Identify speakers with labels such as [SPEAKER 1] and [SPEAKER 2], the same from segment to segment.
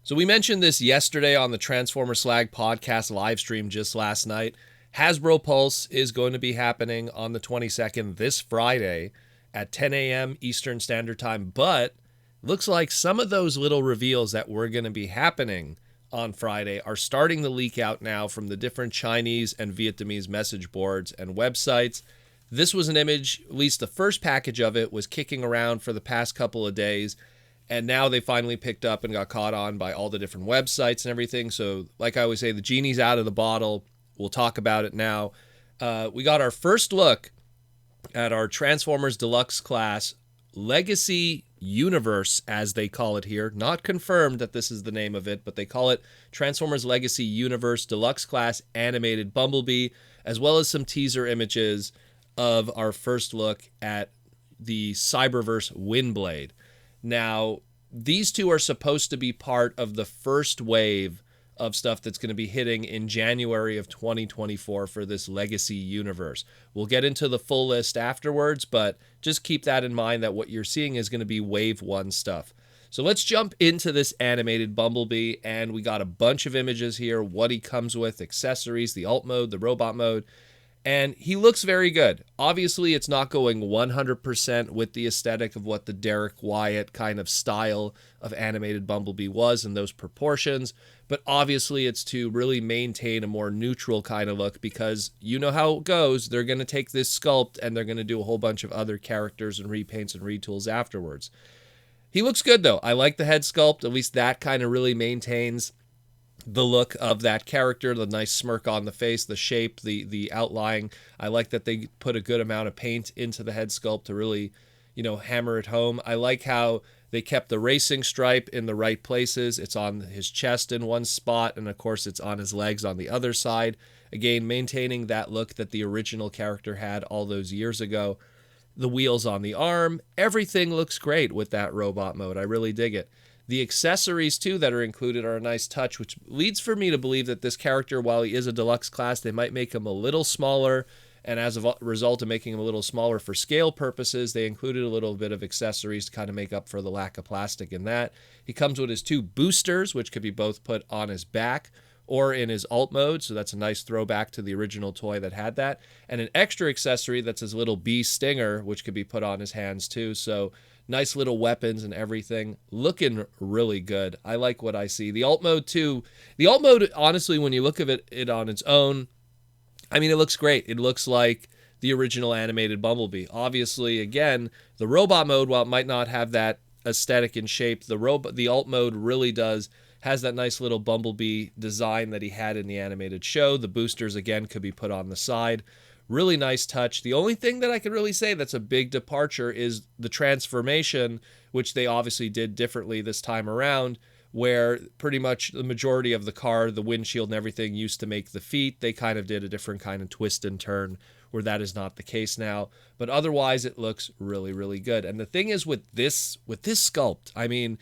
[SPEAKER 1] So we mentioned this yesterday on the Transformer Slag podcast live stream just last night. Hasbro Pulse is going to be happening on the 22nd this Friday at 10 a.m. Eastern Standard Time, but looks like some of those little reveals that were going to be happening on Friday are starting to leak out now from the different Chinese and Vietnamese message boards and websites. This was an image, at least the first package of it was kicking around for the past couple of days, and now they finally picked up and got caught on by all the different websites and everything. So like I always say, the genie's out of the bottle. We'll talk about it now. We got our first look at our Transformers Deluxe class Legacy Universe, as they call it here. Not confirmed that this is the name of it, but they call it Transformers Legacy Universe Deluxe Class Animated Bumblebee, as well as some teaser images of our first look at the Cyberverse Windblade. Now, these two are supposed to be part of the first wave of stuff that's going to be hitting in January of 2024 for this Legacy universe. We'll get into the full list afterwards, but just keep that in mind that what you're seeing is going to be Wave 1 stuff. So let's jump into this animated Bumblebee, and we got a bunch of images here, what he comes with, accessories, the alt mode, the robot mode, and he looks very good. Obviously, it's not going 100% with the aesthetic of what the Derek Wyatt kind of style of animated Bumblebee was in those proportions, but obviously it's to really maintain a more neutral kind of look because you know how it goes. They're going to take this sculpt and they're going to do a whole bunch of other characters and repaints and retools afterwards. He looks good, though. I like the head sculpt. At least that kind of really maintains the look of that character, the nice smirk on the face, the shape, the outline. I like that they put a good amount of paint into the head sculpt to really, hammer it home. I like how they kept the racing stripe in the right places. It's on his chest in one spot, and of course it's on his legs on the other side. Again, maintaining that look that the original character had all those years ago. The wheels on the arm, everything looks great with that robot mode. I really dig it. The accessories, too, that are included are a nice touch, which leads for me to believe that this character, while he is a deluxe class, they might make him a little smaller, and as a result of making him a little smaller for scale purposes, they included a little bit of accessories to kind of make up for the lack of plastic in that. He comes with his two boosters, which could be both put on his back or in his alt mode, so that's a nice throwback to the original toy that had that, and an extra accessory that's his little bee stinger, which could be put on his hands, too, so nice little weapons and everything. Looking really good. I like what I see. The alt mode, too. The alt mode, honestly, when you look at it on its own, I mean, it looks great. It looks like the original animated Bumblebee. Obviously, again, the robot mode, while it might not have that aesthetic and shape, the alt mode really has that nice little Bumblebee design that he had in the animated show. The boosters, again, could be put on the side. Really nice touch. The only thing that I could really say that's a big departure is the transformation, which they obviously did differently this time around, where pretty much the majority of the car, the windshield and everything used to make the feet. They kind of did a different kind of twist and turn where that is not the case now. But otherwise, it looks really, really good. And the thing is with this sculpt, I mean,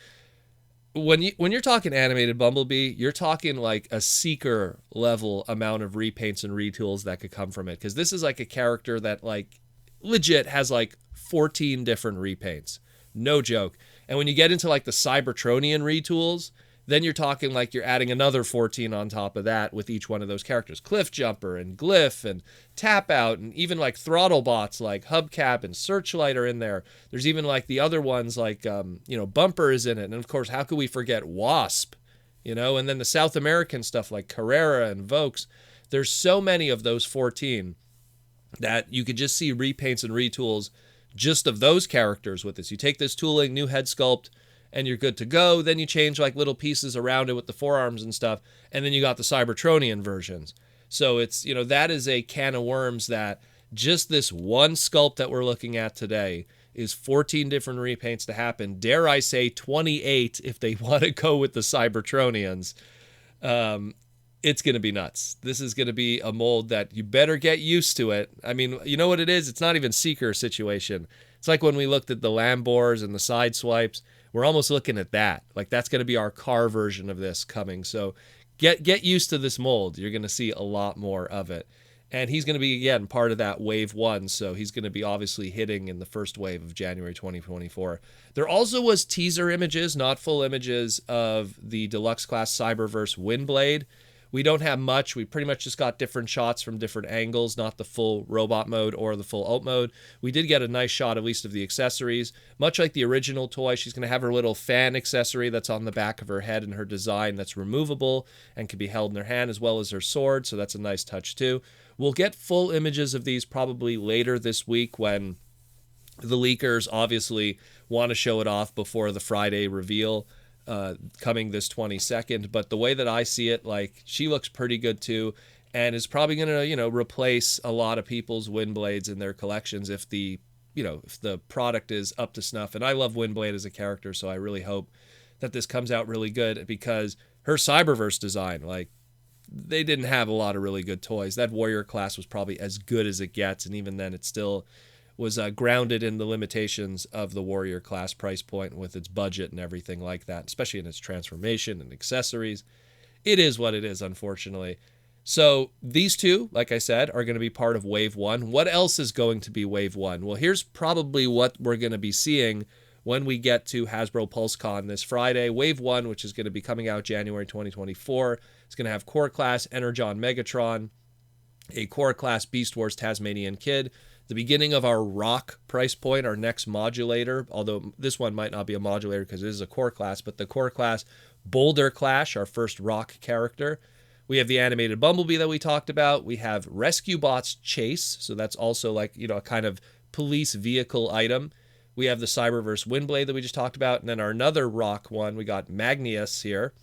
[SPEAKER 1] when you're talking animated Bumblebee, you're talking like a Seeker level amount of repaints and retools that could come from it. Because this is like a character that like legit has like 14 different repaints. No joke. And when you get into like the Cybertronian retools, then you're talking like you're adding another 14 on top of that with each one of those characters. Cliff Jumper and Glyph and Tap Out and even like throttle bots like Hubcap and Searchlight are in there. There's even like the other ones like, Bumper is in it. And of course, how could we forget Wasp? And then the South American stuff like Carrera and Vokes. There's so many of those 14 that you could just see repaints and retools just of those characters with this. You take this tooling, new head sculpt, and you're good to go. Then you change like little pieces around it with the forearms and stuff, and then you got the Cybertronian versions. So it's, that is a can of worms that just this one sculpt that we're looking at today is 14 different repaints to happen. Dare I say 28 if they want to go with the Cybertronians. It's going to be nuts. This is going to be a mold that you better get used to it. I mean, you know what it is? It's not even Seeker situation. It's like when we looked at the Lambors and the side swipes. We're almost looking at that. Like that's going to be our car version of this coming. So get used to this mold. You're going to see a lot more of it. And he's going to be, again, part of that wave 1, so he's going to be obviously hitting in the first wave of January 2024. There also was teaser images, not full images, of the Deluxe class Cyberverse Windblade. We don't have much. We pretty much just got different shots from different angles, not the full robot mode or the full alt mode. We did get a nice shot, at least, of the accessories. Much like the original toy, she's going to have her little fan accessory that's on the back of her head and her design that's removable and can be held in her hand, as well as her sword, so that's a nice touch too. We'll get full images of these probably later this week when the leakers obviously want to show it off before the Friday reveal coming this 22nd. But the way that I see it, like, she looks pretty good too, and is probably going to, replace a lot of people's Windblades in their collections if the product is up to snuff. And I love Windblade as a character, so I really hope that this comes out really good, because her Cyberverse design, like, they didn't have a lot of really good toys. That warrior class was probably as good as it gets, and even then it still was grounded in the limitations of the warrior class price point with its budget and everything like that, especially in its transformation and accessories. It is what it is, unfortunately. So these two, like I said, are going to be part of Wave 1. What else is going to be Wave 1? Well, here's probably what we're going to be seeing when we get to Hasbro Pulse Con this Friday. Wave 1, which is going to be coming out January 2024, is going to have Core Class Energon Megatron, a Core Class Beast Wars Tasmanian Kid, the beginning of our Rock price point, our next modulator, although this one might not be a modulator because it is a Core Class, but the Core Class Boulder Clash, our first Rock character. We have the animated Bumblebee that we talked about. We have Rescue Bots Chase, so that's also like, a kind of police vehicle item. We have the Cyberverse Windblade that we just talked about, and then our another Rock one, we got Magnius here.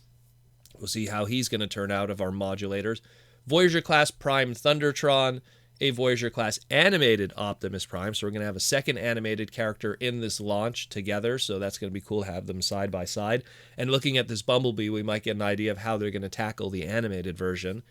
[SPEAKER 1] We'll see how he's going to turn out of our modulators. Voyager Class Prime Thundertron, a Voyager Class animated Optimus Prime, so we're going to have a second animated character in this launch together, so that's going to be cool to have them side by side. And looking at this Bumblebee, we might get an idea of how they're going to tackle the animated version.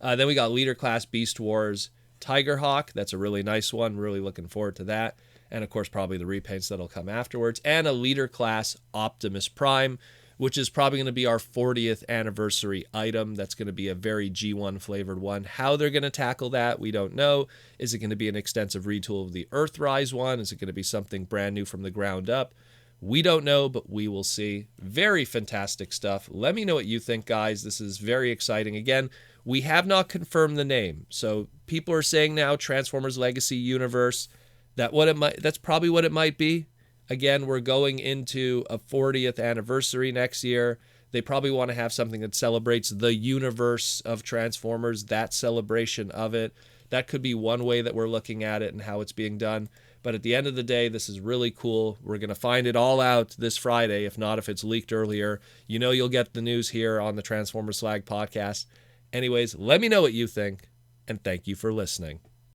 [SPEAKER 1] Then we got Leader Class Beast Wars Tigerhawk. That's a really nice one. Really looking forward to that. And, of course, probably the repaints that'll come afterwards. And a Leader Class Optimus Prime, which is probably going to be our 40th anniversary item. That's going to be a very G1 flavored one. How they're going to tackle that, we don't know. Is it going to be an extensive retool of the Earthrise one? Is it going to be something brand new from the ground up? We don't know, but we will see. Very fantastic stuff. Let me know what you think, guys. This is very exciting. Again, we have not confirmed the name. So people are saying now Transformers Legacy Universe. That's probably what it might be. Again, we're going into a 40th anniversary next year. They probably want to have something that celebrates the universe of Transformers, that celebration of it. That could be one way that we're looking at it and how it's being done. But at the end of the day, this is really cool. We're going to find it all out this Friday, if not if it's leaked earlier. You'll get the news here on the Transformers Slag podcast. Anyways, let me know what you think, and thank you for listening.